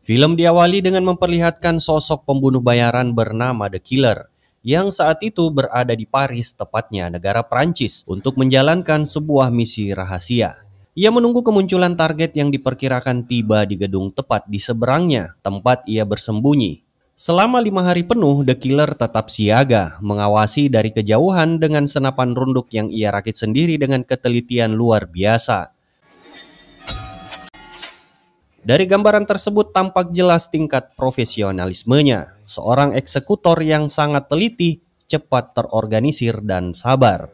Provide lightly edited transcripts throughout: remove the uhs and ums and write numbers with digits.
Film diawali dengan memperlihatkan sosok pembunuh bayaran bernama The Killer yang saat itu berada di Paris, tepatnya negara Prancis, untuk menjalankan sebuah misi rahasia. Ia menunggu kemunculan target yang diperkirakan tiba di gedung tepat di seberangnya, tempat ia bersembunyi. Selama 5 hari penuh, The Killer tetap siaga, mengawasi dari kejauhan dengan senapan runduk yang ia rakit sendiri dengan ketelitian luar biasa. Dari gambaran tersebut tampak jelas tingkat profesionalismenya, seorang eksekutor yang sangat teliti, cepat terorganisir, dan sabar.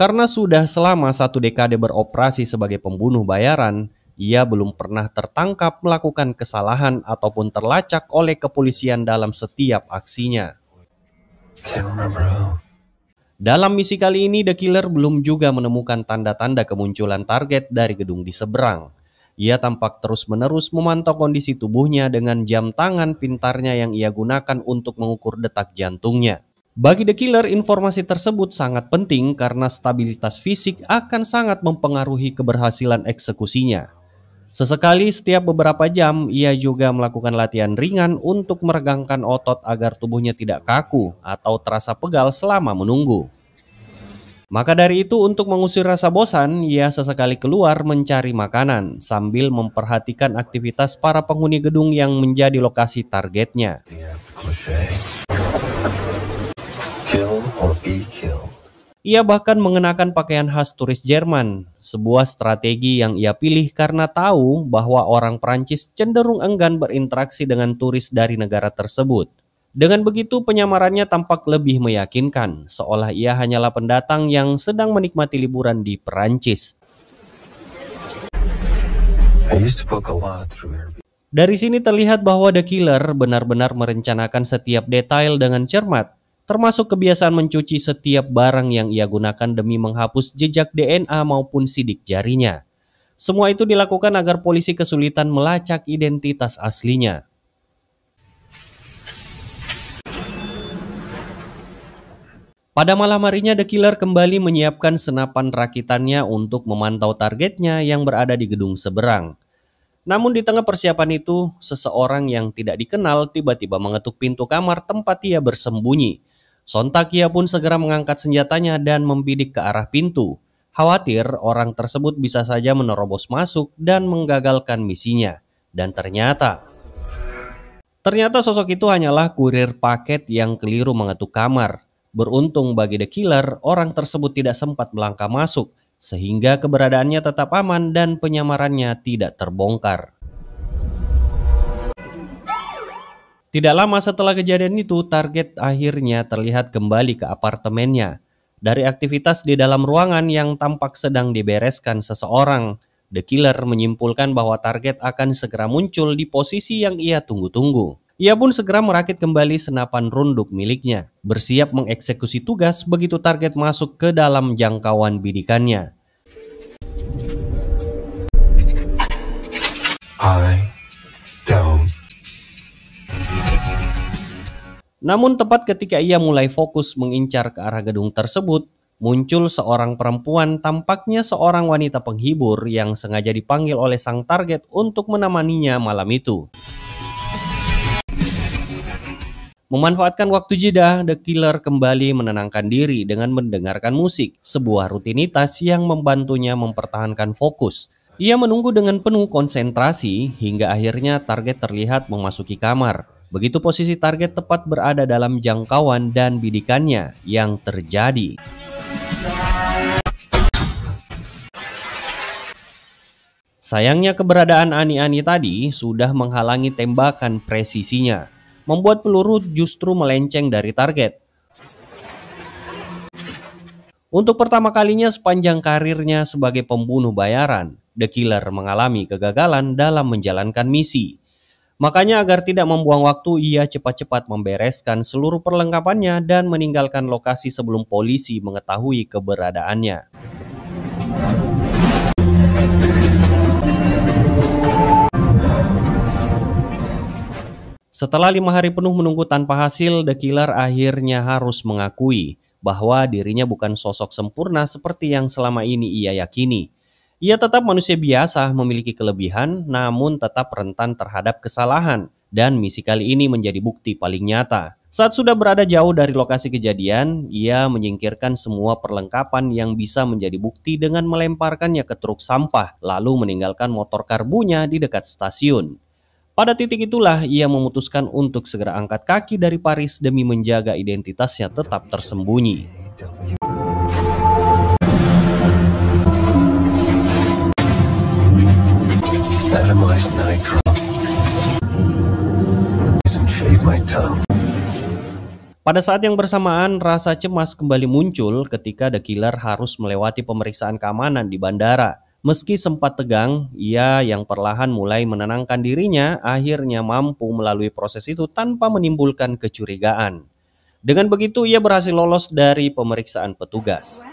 Karena sudah selama 1 dekade beroperasi sebagai pembunuh bayaran, ia belum pernah tertangkap melakukan kesalahan ataupun terlacak oleh kepolisian dalam setiap aksinya. Dalam misi kali ini, The Killer belum juga menemukan tanda-tanda kemunculan target dari gedung di seberang. Ia tampak terus-menerus memantau kondisi tubuhnya dengan jam tangan pintarnya yang ia gunakan untuk mengukur detak jantungnya. Bagi The Killer, informasi tersebut sangat penting karena stabilitas fisik akan sangat mempengaruhi keberhasilan eksekusinya. Sesekali setiap beberapa jam, ia juga melakukan latihan ringan untuk meregangkan otot agar tubuhnya tidak kaku atau terasa pegal selama menunggu. Maka dari itu, untuk mengusir rasa bosan, ia sesekali keluar mencari makanan sambil memperhatikan aktivitas para penghuni gedung yang menjadi lokasi targetnya. Ia bahkan mengenakan pakaian khas turis Jerman, sebuah strategi yang ia pilih karena tahu bahwa orang Prancis cenderung enggan berinteraksi dengan turis dari negara tersebut. Dengan begitu, penyamarannya tampak lebih meyakinkan, seolah ia hanyalah pendatang yang sedang menikmati liburan di Perancis. Dari sini terlihat bahwa The Killer benar-benar merencanakan setiap detail dengan cermat, termasuk kebiasaan mencuci setiap barang yang ia gunakan demi menghapus jejak DNA maupun sidik jarinya. Semua itu dilakukan agar polisi kesulitan melacak identitas aslinya. Pada malam harinya, The Killer kembali menyiapkan senapan rakitannya untuk memantau targetnya yang berada di gedung seberang. Namun di tengah persiapan itu, seseorang yang tidak dikenal tiba-tiba mengetuk pintu kamar tempat ia bersembunyi. Sontak ia pun segera mengangkat senjatanya dan membidik ke arah pintu. Khawatir orang tersebut bisa saja menerobos masuk dan menggagalkan misinya. Dan ternyata sosok itu hanyalah kurir paket yang keliru mengetuk kamar. Beruntung bagi The Killer, orang tersebut tidak sempat melangkah masuk, sehingga keberadaannya tetap aman dan penyamarannya tidak terbongkar. Tidak lama setelah kejadian itu, target akhirnya terlihat kembali ke apartemennya. Dari aktivitas di dalam ruangan yang tampak sedang dibereskan seseorang, The Killer menyimpulkan bahwa target akan segera muncul di posisi yang ia tunggu-tunggu. Ia pun segera merakit kembali senapan runduk miliknya, bersiap mengeksekusi tugas begitu target masuk ke dalam jangkauan bidikannya. Namun tepat ketika ia mulai fokus mengincar ke arah gedung tersebut, muncul seorang perempuan, tampaknya seorang wanita penghibur yang sengaja dipanggil oleh sang target untuk menemaninya malam itu. Memanfaatkan waktu jeda, The Killer kembali menenangkan diri dengan mendengarkan musik, sebuah rutinitas yang membantunya mempertahankan fokus. Ia menunggu dengan penuh konsentrasi hingga akhirnya target terlihat memasuki kamar. Begitu posisi target tepat berada dalam jangkauan dan bidikannya yang terjadi. Sayangnya keberadaan Ani-Ani tadi sudah menghalangi tembakan presisinya, membuat peluru justru melenceng dari target. Untuk pertama kalinya sepanjang karirnya sebagai pembunuh bayaran, The Killer mengalami kegagalan dalam menjalankan misi. Makanya agar tidak membuang waktu, ia cepat-cepat membereskan seluruh perlengkapannya dan meninggalkan lokasi sebelum polisi mengetahui keberadaannya. Setelah 5 hari penuh menunggu tanpa hasil, The Killer akhirnya harus mengakui bahwa dirinya bukan sosok sempurna seperti yang selama ini ia yakini. Ia tetap manusia biasa, memiliki kelebihan, namun tetap rentan terhadap kesalahan. Dan misi kali ini menjadi bukti paling nyata. Saat sudah berada jauh dari lokasi kejadian, ia menyingkirkan semua perlengkapan yang bisa menjadi bukti dengan melemparkannya ke truk sampah, lalu meninggalkan motor karbunya di dekat stasiun. Pada titik itulah ia memutuskan untuk segera angkat kaki dari Paris demi menjaga identitasnya tetap tersembunyi. Pada saat yang bersamaan, rasa cemas kembali muncul ketika The Killer harus melewati pemeriksaan keamanan di bandara. Meski sempat tegang, ia yang perlahan mulai menenangkan dirinya akhirnya mampu melalui proses itu tanpa menimbulkan kecurigaan. Dengan begitu, ia berhasil lolos dari pemeriksaan petugas.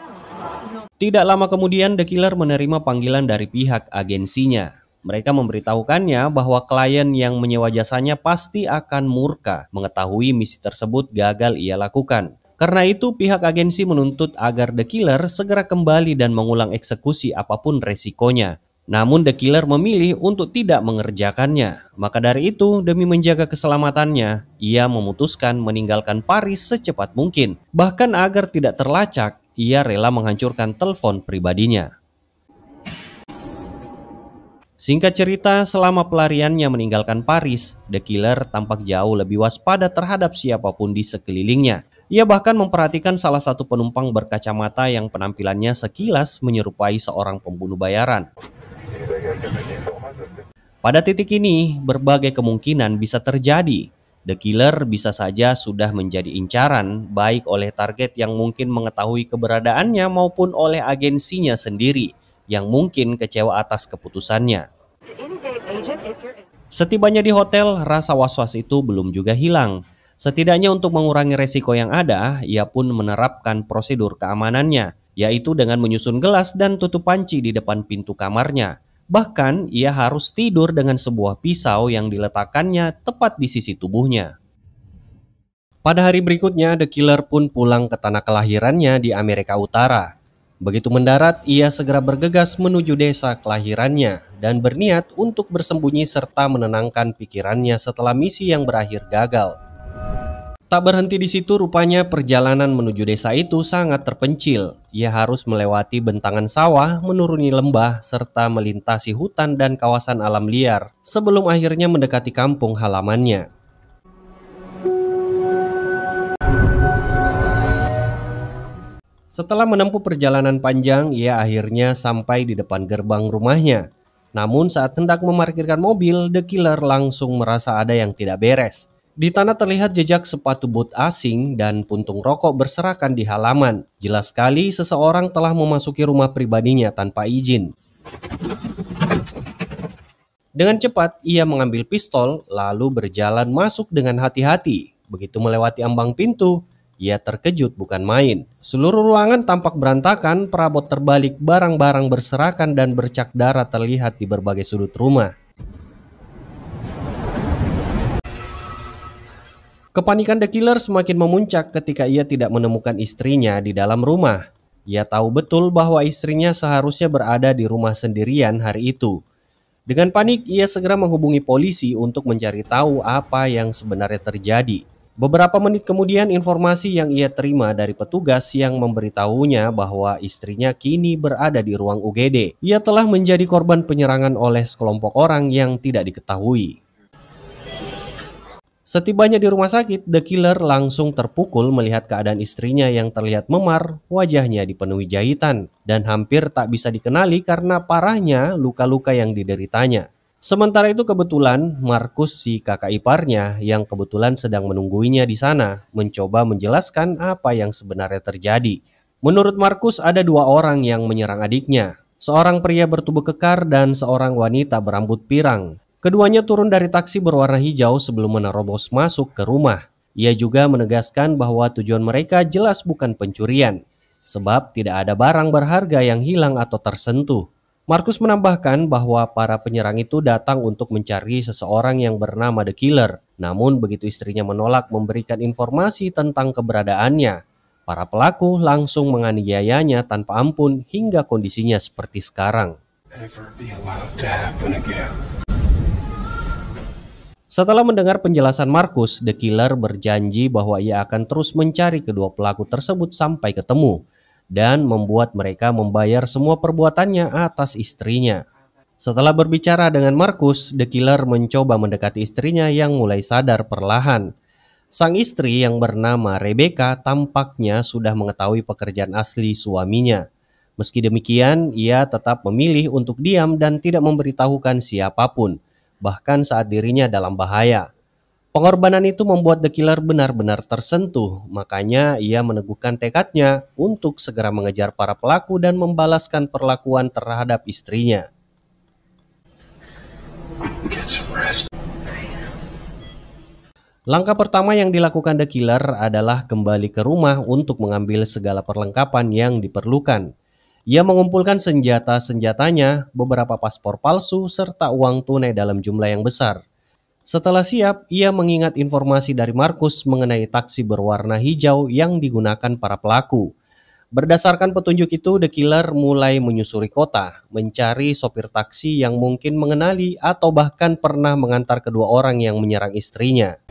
Tidak lama kemudian, The Killer menerima panggilan dari pihak agensinya. Mereka memberitahukannya bahwa klien yang menyewa jasanya pasti akan murka mengetahui misi tersebut gagal ia lakukan. Karena itu, pihak agensi menuntut agar The Killer segera kembali dan mengulang eksekusi apapun resikonya. Namun The Killer memilih untuk tidak mengerjakannya. Maka dari itu, demi menjaga keselamatannya, ia memutuskan meninggalkan Paris secepat mungkin. Bahkan agar tidak terlacak, ia rela menghancurkan telepon pribadinya. Singkat cerita, selama pelariannya meninggalkan Paris, The Killer tampak jauh lebih waspada terhadap siapapun di sekelilingnya. Ia bahkan memperhatikan salah satu penumpang berkacamata yang penampilannya sekilas menyerupai seorang pembunuh bayaran. Pada titik ini, berbagai kemungkinan bisa terjadi. The Killer bisa saja sudah menjadi incaran, baik oleh target yang mungkin mengetahui keberadaannya maupun oleh agensinya sendiri, yang mungkin kecewa atas keputusannya. Setibanya di hotel, rasa was-was itu belum juga hilang. Setidaknya untuk mengurangi resiko yang ada, ia pun menerapkan prosedur keamanannya, yaitu dengan menyusun gelas dan tutup panci di depan pintu kamarnya. Bahkan, ia harus tidur dengan sebuah pisau yang diletakkannya tepat di sisi tubuhnya. Pada hari berikutnya, The Killer pun pulang ke tanah kelahirannya di Amerika Utara. Begitu mendarat, ia segera bergegas menuju desa kelahirannya dan berniat untuk bersembunyi serta menenangkan pikirannya setelah misi yang berakhir gagal. Tak berhenti di situ, rupanya perjalanan menuju desa itu sangat terpencil. Ia harus melewati bentangan sawah, menuruni lembah, serta melintasi hutan dan kawasan alam liar sebelum akhirnya mendekati kampung halamannya. Setelah menempuh perjalanan panjang, ia akhirnya sampai di depan gerbang rumahnya. Namun saat hendak memarkirkan mobil, The Killer langsung merasa ada yang tidak beres. Di tanah terlihat jejak sepatu boot asing dan puntung rokok berserakan di halaman. Jelas sekali seseorang telah memasuki rumah pribadinya tanpa izin. Dengan cepat, ia mengambil pistol lalu berjalan masuk dengan hati-hati. Begitu melewati ambang pintu, ia terkejut bukan main. Seluruh ruangan tampak berantakan, perabot terbalik, barang-barang berserakan dan bercak darah terlihat di berbagai sudut rumah. Kepanikan The Killer semakin memuncak ketika ia tidak menemukan istrinya di dalam rumah. Ia tahu betul bahwa istrinya seharusnya berada di rumah sendirian hari itu. Dengan panik, ia segera menghubungi polisi untuk mencari tahu apa yang sebenarnya terjadi. Beberapa menit kemudian, informasi yang ia terima dari petugas yang memberitahunya bahwa istrinya kini berada di ruang UGD. Ia telah menjadi korban penyerangan oleh sekelompok orang yang tidak diketahui. Setibanya di rumah sakit, The Killer langsung terpukul melihat keadaan istrinya yang terlihat memar, wajahnya dipenuhi jahitan, dan hampir tak bisa dikenali karena parahnya luka-luka yang dideritanya. Sementara itu kebetulan Markus, si kakak iparnya yang kebetulan sedang menungguinya di sana, mencoba menjelaskan apa yang sebenarnya terjadi. Menurut Markus, ada dua orang yang menyerang adiknya, seorang pria bertubuh kekar dan seorang wanita berambut pirang. Keduanya turun dari taksi berwarna hijau sebelum menerobos masuk ke rumah. Ia juga menegaskan bahwa tujuan mereka jelas bukan pencurian, sebab tidak ada barang berharga yang hilang atau tersentuh. Markus menambahkan bahwa para penyerang itu datang untuk mencari seseorang yang bernama The Killer. Namun begitu istrinya menolak memberikan informasi tentang keberadaannya, para pelaku langsung menganiayanya tanpa ampun hingga kondisinya seperti sekarang. ever be allowed to happen again. Setelah mendengar penjelasan Markus, The Killer berjanji bahwa ia akan terus mencari kedua pelaku tersebut sampai ketemu dan membuat mereka membayar semua perbuatannya atas istrinya. Setelah berbicara dengan Markus, The Killer mencoba mendekati istrinya yang mulai sadar perlahan. Sang istri yang bernama Rebecca tampaknya sudah mengetahui pekerjaan asli suaminya. Meski demikian, ia tetap memilih untuk diam dan tidak memberitahukan siapapun, bahkan saat dirinya dalam bahaya. Pengorbanan itu membuat The Killer benar-benar tersentuh, makanya ia meneguhkan tekadnya untuk segera mengejar para pelaku dan membalaskan perlakuan terhadap istrinya. Get some rest. Langkah pertama yang dilakukan The Killer adalah kembali ke rumah untuk mengambil segala perlengkapan yang diperlukan. Ia mengumpulkan senjata-senjatanya, beberapa paspor palsu, serta uang tunai dalam jumlah yang besar. Setelah siap, ia mengingat informasi dari Markus mengenai taksi berwarna hijau yang digunakan para pelaku. Berdasarkan petunjuk itu, The Killer mulai menyusuri kota, mencari sopir taksi yang mungkin mengenali atau bahkan pernah mengantar kedua orang yang menyerang istrinya.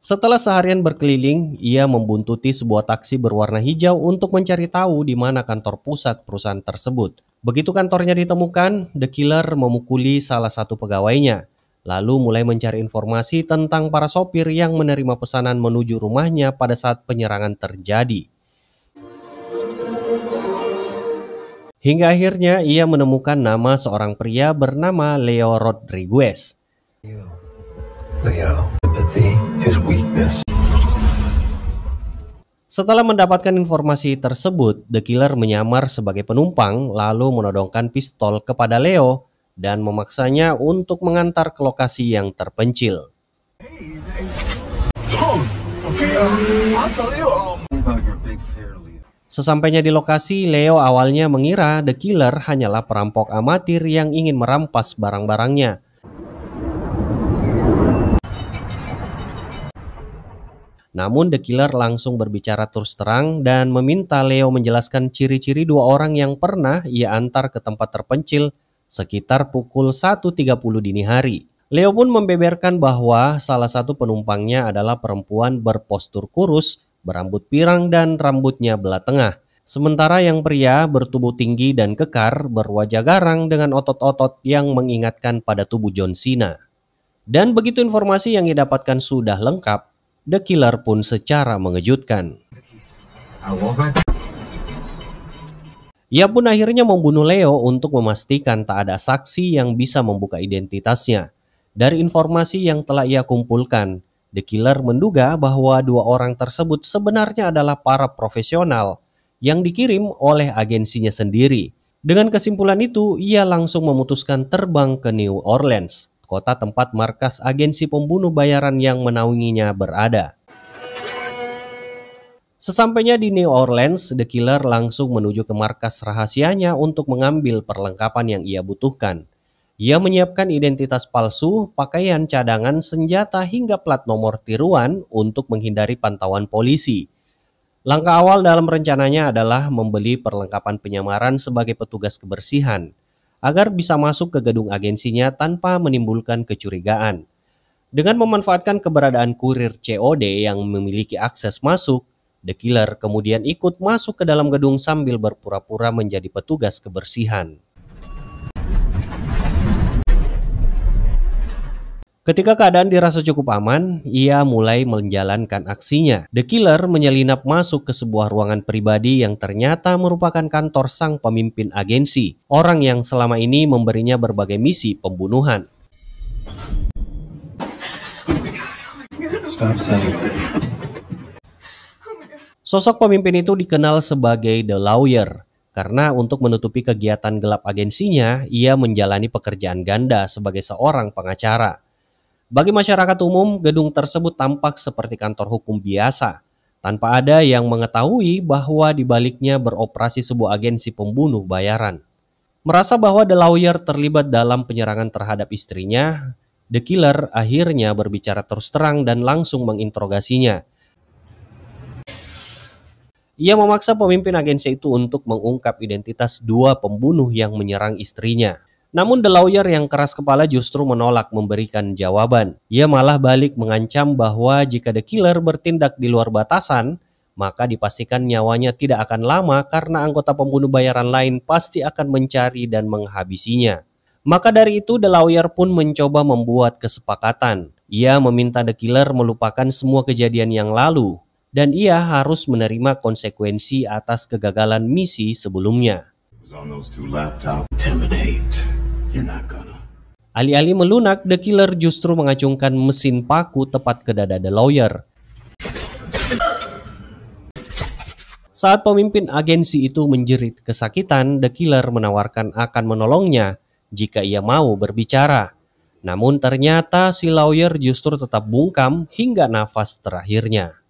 Setelah seharian berkeliling, ia membuntuti sebuah taksi berwarna hijau untuk mencari tahu di mana kantor pusat perusahaan tersebut. Begitu kantornya ditemukan, The Killer memukuli salah satu pegawainya, lalu mulai mencari informasi tentang para sopir yang menerima pesanan menuju rumahnya pada saat penyerangan terjadi. Hingga akhirnya ia menemukan nama seorang pria bernama Leo Rodriguez. Leo, empathy is weakness. Setelah mendapatkan informasi tersebut, The Killer menyamar sebagai penumpang lalu menodongkan pistol kepada Leo dan memaksanya untuk mengantar ke lokasi yang terpencil. Sesampainya di lokasi, Leo awalnya mengira The Killer hanyalah perampok amatir yang ingin merampas barang-barangnya. Namun The Killer langsung berbicara terus terang dan meminta Leo menjelaskan ciri-ciri dua orang yang pernah ia antar ke tempat terpencil sekitar pukul 1.30 dini hari. Leo pun membeberkan bahwa salah satu penumpangnya adalah perempuan berpostur kurus, berambut pirang dan rambutnya belah tengah. Sementara yang pria bertubuh tinggi dan kekar, berwajah garang dengan otot-otot yang mengingatkan pada tubuh John Cena. Dan begitu informasi yang didapatkan sudah lengkap, The Killer pun secara mengejutkan. Ia pun akhirnya membunuh Leo untuk memastikan tak ada saksi yang bisa membuka identitasnya. Dari informasi yang telah ia kumpulkan, The Killer menduga bahwa dua orang tersebut sebenarnya adalah para profesional yang dikirim oleh agensinya sendiri. Dengan kesimpulan itu, ia langsung memutuskan terbang ke New Orleans, kota tempat markas agensi pembunuh bayaran yang menaunginya berada. Sesampainya di New Orleans, The Killer langsung menuju ke markas rahasianya untuk mengambil perlengkapan yang ia butuhkan. Ia menyiapkan identitas palsu, pakaian cadangan, senjata hingga plat nomor tiruan untuk menghindari pantauan polisi. Langkah awal dalam rencananya adalah membeli perlengkapan penyamaran sebagai petugas kebersihan, agar bisa masuk ke gedung agensinya tanpa menimbulkan kecurigaan. Dengan memanfaatkan keberadaan kurir COD yang memiliki akses masuk, The Killer kemudian ikut masuk ke dalam gedung sambil berpura-pura menjadi petugas kebersihan. Ketika keadaan dirasa cukup aman, ia mulai menjalankan aksinya. The Killer menyelinap masuk ke sebuah ruangan pribadi yang ternyata merupakan kantor sang pemimpin agensi, orang yang selama ini memberinya berbagai misi pembunuhan. Stop saying that. Sosok pemimpin itu dikenal sebagai The Lawyer, karena untuk menutupi kegiatan gelap agensinya, ia menjalani pekerjaan ganda sebagai seorang pengacara. Bagi masyarakat umum, gedung tersebut tampak seperti kantor hukum biasa, tanpa ada yang mengetahui bahwa di baliknya beroperasi sebuah agensi pembunuh bayaran. Merasa bahwa The Lawyer terlibat dalam penyerangan terhadap istrinya, The Killer akhirnya berbicara terus terang dan langsung menginterogasinya. Ia memaksa pemimpin agensi itu untuk mengungkap identitas dua pembunuh yang menyerang istrinya. Namun The Lawyer yang keras kepala justru menolak memberikan jawaban. Ia malah balik mengancam bahwa jika The Killer bertindak di luar batasan, maka dipastikan nyawanya tidak akan lama karena anggota pembunuh bayaran lain pasti akan mencari dan menghabisinya. Maka dari itu The Lawyer pun mencoba membuat kesepakatan. Ia meminta The Killer melupakan semua kejadian yang lalu dan ia harus menerima konsekuensi atas kegagalan misi sebelumnya. Alih-alih melunak, The Killer justru mengacungkan mesin paku tepat ke dada The Lawyer. Saat pemimpin agensi itu menjerit kesakitan, The Killer menawarkan akan menolongnya jika ia mau berbicara. Namun ternyata si Lawyer justru tetap bungkam hingga nafas terakhirnya.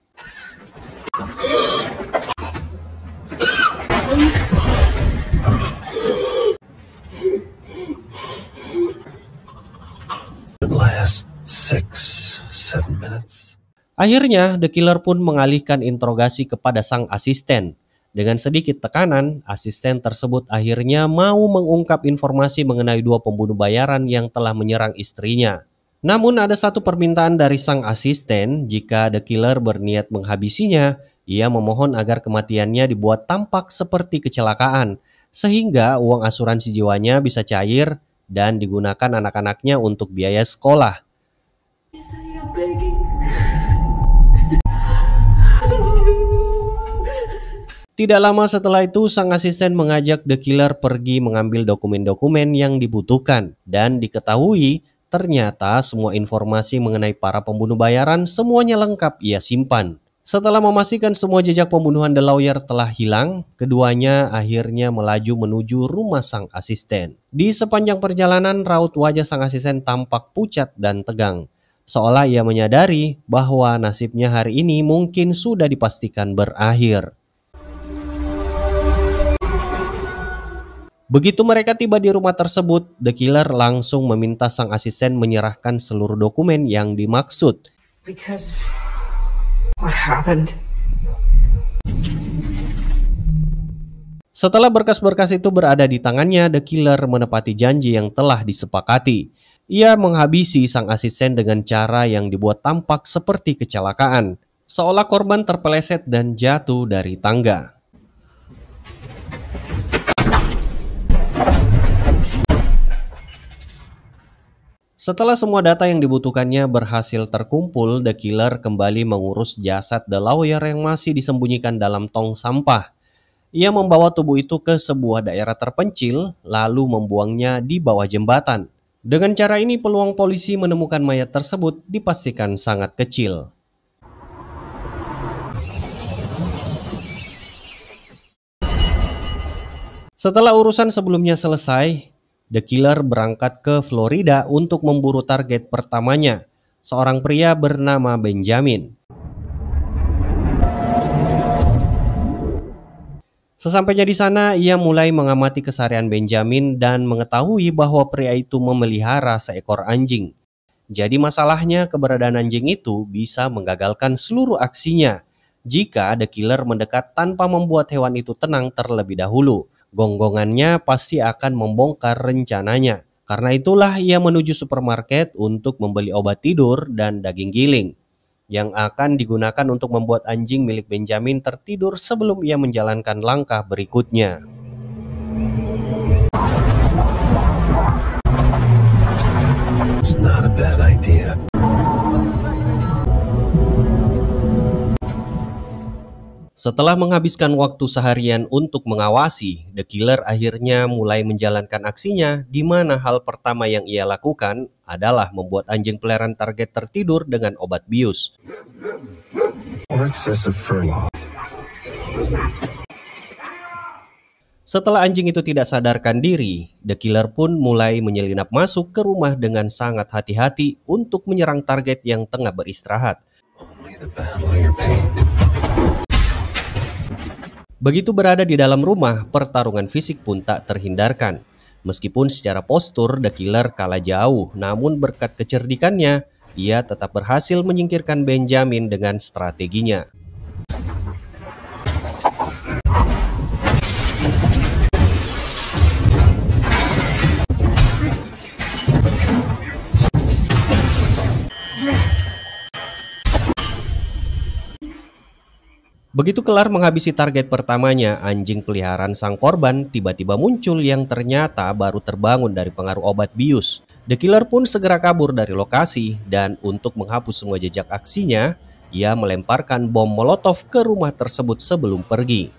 Akhirnya, The Killer pun mengalihkan interogasi kepada sang asisten. Dengan sedikit tekanan, asisten tersebut akhirnya mau mengungkap informasi mengenai dua pembunuh bayaran yang telah menyerang istrinya. Namun ada satu permintaan dari sang asisten, jika The Killer berniat menghabisinya, ia memohon agar kematiannya dibuat tampak seperti kecelakaan, sehingga uang asuransi jiwanya bisa cair dan digunakan anak-anaknya untuk biaya sekolah. Tidak lama setelah itu, sang asisten mengajak The Killer pergi mengambil dokumen-dokumen yang dibutuhkan. Dan diketahui, ternyata semua informasi mengenai para pembunuh bayaran semuanya lengkap ia simpan. Setelah memastikan semua jejak pembunuhan The Lawyer telah hilang, keduanya akhirnya melaju menuju rumah sang asisten. Di sepanjang perjalanan, raut wajah sang asisten tampak pucat dan tegang. Seolah ia menyadari bahwa nasibnya hari ini mungkin sudah dipastikan berakhir. Begitu mereka tiba di rumah tersebut, The Killer langsung meminta sang asisten menyerahkan seluruh dokumen yang dimaksud. Because what happened? Setelah berkas-berkas itu berada di tangannya, The Killer menepati janji yang telah disepakati. Ia menghabisi sang asisten dengan cara yang dibuat tampak seperti kecelakaan, seolah korban terpeleset dan jatuh dari tangga. Setelah semua data yang dibutuhkannya berhasil terkumpul, The Killer kembali mengurus jasad The Lawyer yang masih disembunyikan dalam tong sampah. Ia membawa tubuh itu ke sebuah daerah terpencil, lalu membuangnya di bawah jembatan. Dengan cara ini, peluang polisi menemukan mayat tersebut dipastikan sangat kecil. Setelah urusan sebelumnya selesai, The Killer berangkat ke Florida untuk memburu target pertamanya, seorang pria bernama Benjamin. Sesampainya di sana, ia mulai mengamati keseharian Benjamin dan mengetahui bahwa pria itu memelihara seekor anjing. Jadi masalahnya, keberadaan anjing itu bisa menggagalkan seluruh aksinya jika The Killer mendekat tanpa membuat hewan itu tenang terlebih dahulu. Gonggongannya pasti akan membongkar rencananya. Karena itulah ia menuju supermarket untuk membeli obat tidur dan daging giling yang akan digunakan untuk membuat anjing milik Benjamin tertidur sebelum ia menjalankan langkah berikutnya. It's not a bad idea. Setelah menghabiskan waktu seharian untuk mengawasi, The Killer akhirnya mulai menjalankan aksinya, di mana hal pertama yang ia lakukan adalah membuat anjing peliharaan target tertidur dengan obat bius. Setelah anjing itu tidak sadarkan diri, The Killer pun mulai menyelinap masuk ke rumah dengan sangat hati-hati untuk menyerang target yang tengah beristirahat. Begitu berada di dalam rumah, pertarungan fisik pun tak terhindarkan. Meskipun secara postur The Killer kalah jauh, namun berkat kecerdikannya, ia tetap berhasil menyingkirkan Benjamin dengan strateginya. Begitu kelar menghabisi target pertamanya, anjing peliharaan sang korban tiba-tiba muncul yang ternyata baru terbangun dari pengaruh obat bius. The Killer pun segera kabur dari lokasi dan untuk menghapus semua jejak aksinya, ia melemparkan bom molotov ke rumah tersebut sebelum pergi.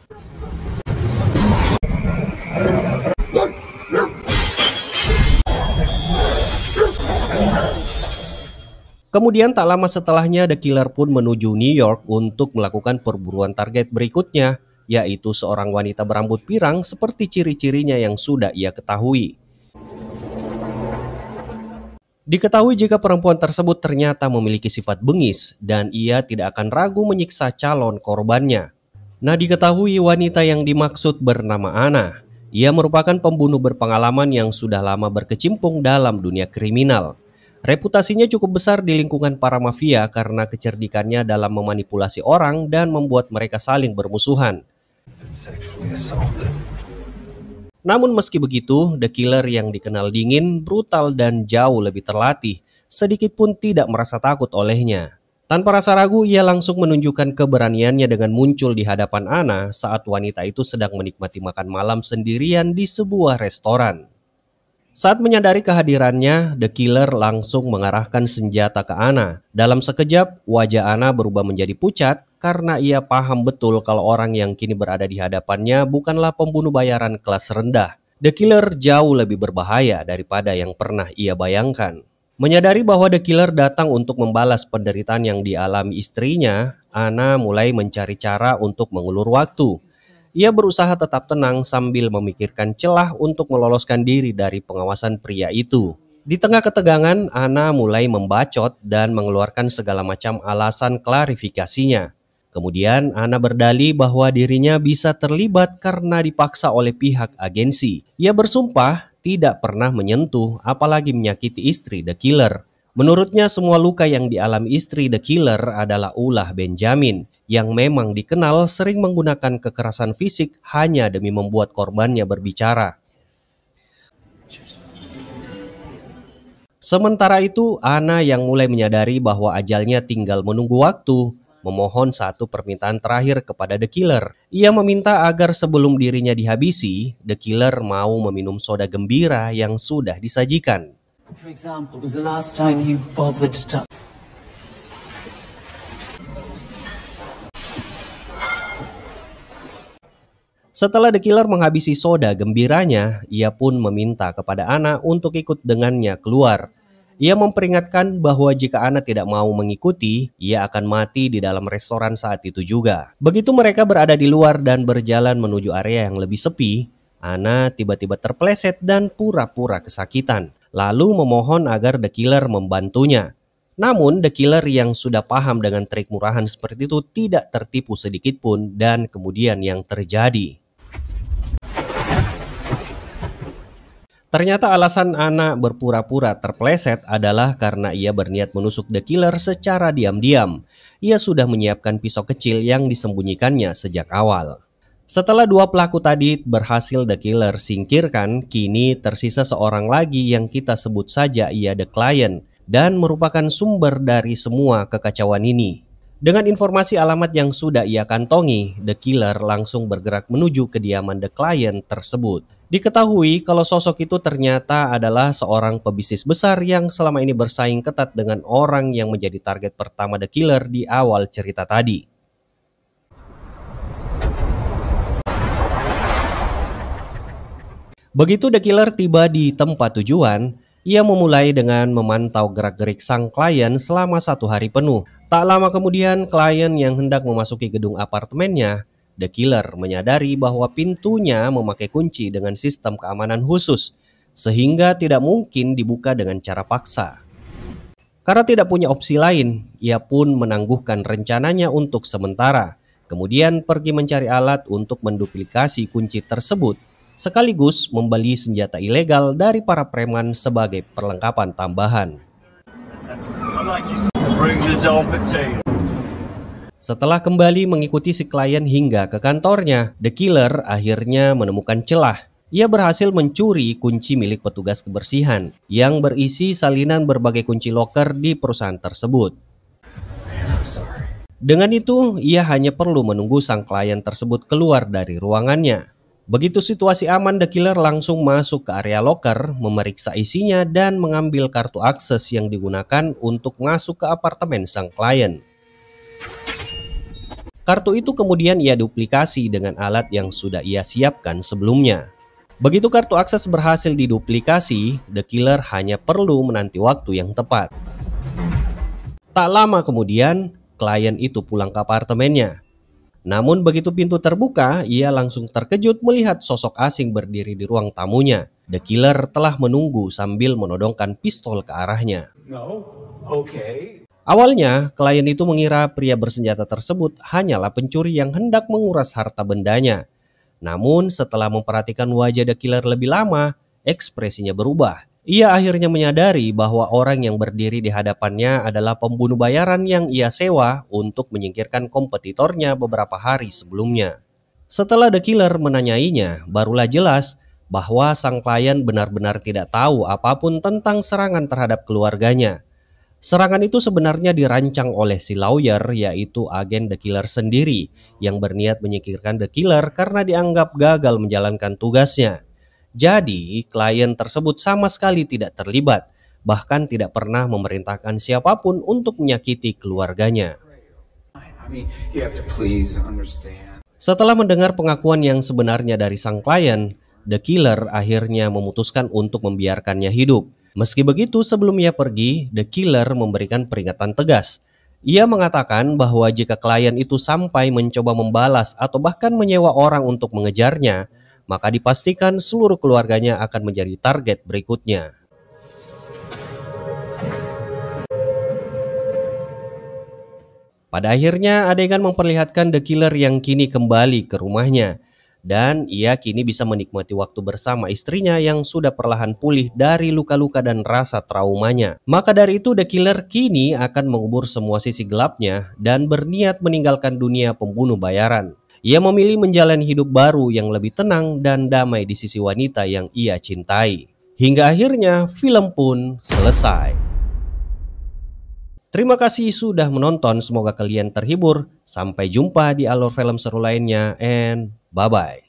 Kemudian tak lama setelahnya The Killer pun menuju New York untuk melakukan perburuan target berikutnya, yaitu seorang wanita berambut pirang seperti ciri-cirinya yang sudah ia ketahui. Diketahui jika perempuan tersebut ternyata memiliki sifat bengis dan ia tidak akan ragu menyiksa calon korbannya. Nah, diketahui wanita yang dimaksud bernama Anna. Ia merupakan pembunuh berpengalaman yang sudah lama berkecimpung dalam dunia kriminal. Reputasinya cukup besar di lingkungan para mafia karena kecerdikannya dalam memanipulasi orang dan membuat mereka saling bermusuhan. Namun meski begitu, The Killer yang dikenal dingin, brutal, dan jauh lebih terlatih, sedikit pun tidak merasa takut olehnya. Tanpa rasa ragu, ia langsung menunjukkan keberaniannya dengan muncul di hadapan Anna saat wanita itu sedang menikmati makan malam sendirian di sebuah restoran. Saat menyadari kehadirannya, The Killer langsung mengarahkan senjata ke Anna. Dalam sekejap, wajah Anna berubah menjadi pucat karena ia paham betul kalau orang yang kini berada di hadapannya bukanlah pembunuh bayaran kelas rendah. The Killer jauh lebih berbahaya daripada yang pernah ia bayangkan. Menyadari bahwa The Killer datang untuk membalas penderitaan yang dialami istrinya, Anna mulai mencari cara untuk mengulur waktu. Ia berusaha tetap tenang sambil memikirkan celah untuk meloloskan diri dari pengawasan pria itu. Di tengah ketegangan, Anna mulai membacot dan mengeluarkan segala macam alasan klarifikasinya. Kemudian Anna berdalih bahwa dirinya bisa terlibat karena dipaksa oleh pihak agensi. Ia bersumpah tidak pernah menyentuh apalagi menyakiti istri The Killer. Menurutnya semua luka yang dialami istri The Killer adalah ulah Benjamin yang memang dikenal sering menggunakan kekerasan fisik hanya demi membuat korbannya berbicara. Sementara itu, Anna yang mulai menyadari bahwa ajalnya tinggal menunggu waktu, memohon satu permintaan terakhir kepada The Killer. Ia meminta agar sebelum dirinya dihabisi, The Killer mau meminum soda gembira yang sudah disajikan. For example, was the last time you bothered to... Setelah The Killer menghabisi soda gembiranya, ia pun meminta kepada Anna untuk ikut dengannya keluar. Ia memperingatkan bahwa jika Anna tidak mau mengikuti, ia akan mati di dalam restoran saat itu juga. Begitu mereka berada di luar dan berjalan menuju area yang lebih sepi, Anna tiba-tiba terpeleset dan pura-pura kesakitan, lalu memohon agar The Killer membantunya. Namun The Killer yang sudah paham dengan trik murahan seperti itu tidak tertipu sedikit pun dan kemudian yang terjadi. Ternyata alasan Anna berpura-pura terpeleset adalah karena ia berniat menusuk The Killer secara diam-diam. Ia sudah menyiapkan pisau kecil yang disembunyikannya sejak awal. Setelah dua pelaku tadi berhasil The Killer singkirkan, kini tersisa seorang lagi yang kita sebut saja ia The Client dan merupakan sumber dari semua kekacauan ini. Dengan informasi alamat yang sudah ia kantongi, The Killer langsung bergerak menuju kediaman The Client tersebut. Diketahui kalau sosok itu ternyata adalah seorang pebisnis besar yang selama ini bersaing ketat dengan orang yang menjadi target pertama The Killer di awal cerita tadi. Begitu The Killer tiba di tempat tujuan, ia memulai dengan memantau gerak-gerik sang klien selama 1 hari penuh. Tak lama kemudian, klien yang hendak memasuki gedung apartemennya, The Killer menyadari bahwa pintunya memakai kunci dengan sistem keamanan khusus, sehingga tidak mungkin dibuka dengan cara paksa. Karena tidak punya opsi lain, ia pun menangguhkan rencananya untuk sementara, kemudian pergi mencari alat untuk menduplikasi kunci tersebut, sekaligus membeli senjata ilegal dari para preman sebagai perlengkapan tambahan. Setelah kembali mengikuti si klien hingga ke kantornya, The Killer akhirnya menemukan celah. Ia berhasil mencuri kunci milik petugas kebersihan yang berisi salinan berbagai kunci loker di perusahaan tersebut. Dengan itu, ia hanya perlu menunggu sang klien tersebut keluar dari ruangannya. Begitu situasi aman, The Killer langsung masuk ke area loker, memeriksa isinya dan mengambil kartu akses yang digunakan untuk masuk ke apartemen sang klien. Kartu itu kemudian ia duplikasi dengan alat yang sudah ia siapkan sebelumnya. Begitu kartu akses berhasil diduplikasi, The Killer hanya perlu menanti waktu yang tepat. Tak lama kemudian, klien itu pulang ke apartemennya. Namun begitu pintu terbuka, ia langsung terkejut melihat sosok asing berdiri di ruang tamunya. The Killer telah menunggu sambil menodongkan pistol ke arahnya. No? Okay. Awalnya, klien itu mengira pria bersenjata tersebut hanyalah pencuri yang hendak menguras harta bendanya. Namun setelah memperhatikan wajah The Killer lebih lama, ekspresinya berubah. Ia akhirnya menyadari bahwa orang yang berdiri di hadapannya adalah pembunuh bayaran yang ia sewa untuk menyingkirkan kompetitornya beberapa hari sebelumnya. Setelah The Killer menanyainya, barulah jelas bahwa sang klien benar-benar tidak tahu apapun tentang serangan terhadap keluarganya. Serangan itu sebenarnya dirancang oleh si lawyer, yaitu agen The Killer sendiri, yang berniat menyingkirkan The Killer karena dianggap gagal menjalankan tugasnya. Jadi, klien tersebut sama sekali tidak terlibat, bahkan tidak pernah memerintahkan siapapun untuk menyakiti keluarganya. Setelah mendengar pengakuan yang sebenarnya dari sang klien, The Killer akhirnya memutuskan untuk membiarkannya hidup. Meski begitu, sebelum ia pergi, The Killer memberikan peringatan tegas. Ia mengatakan bahwa jika klien itu sampai mencoba membalas atau bahkan menyewa orang untuk mengejarnya, maka dipastikan seluruh keluarganya akan menjadi target berikutnya. Pada akhirnya adegan memperlihatkan The Killer yang kini kembali ke rumahnya. Dan ia kini bisa menikmati waktu bersama istrinya yang sudah perlahan pulih dari luka-luka dan rasa traumanya. Maka dari itu The Killer kini akan mengubur semua sisi gelapnya dan berniat meninggalkan dunia pembunuh bayaran. Ia memilih menjalani hidup baru yang lebih tenang dan damai di sisi wanita yang ia cintai. Hingga akhirnya film pun selesai. Terima kasih sudah menonton, semoga kalian terhibur. Sampai jumpa di alur film seru lainnya and bye-bye.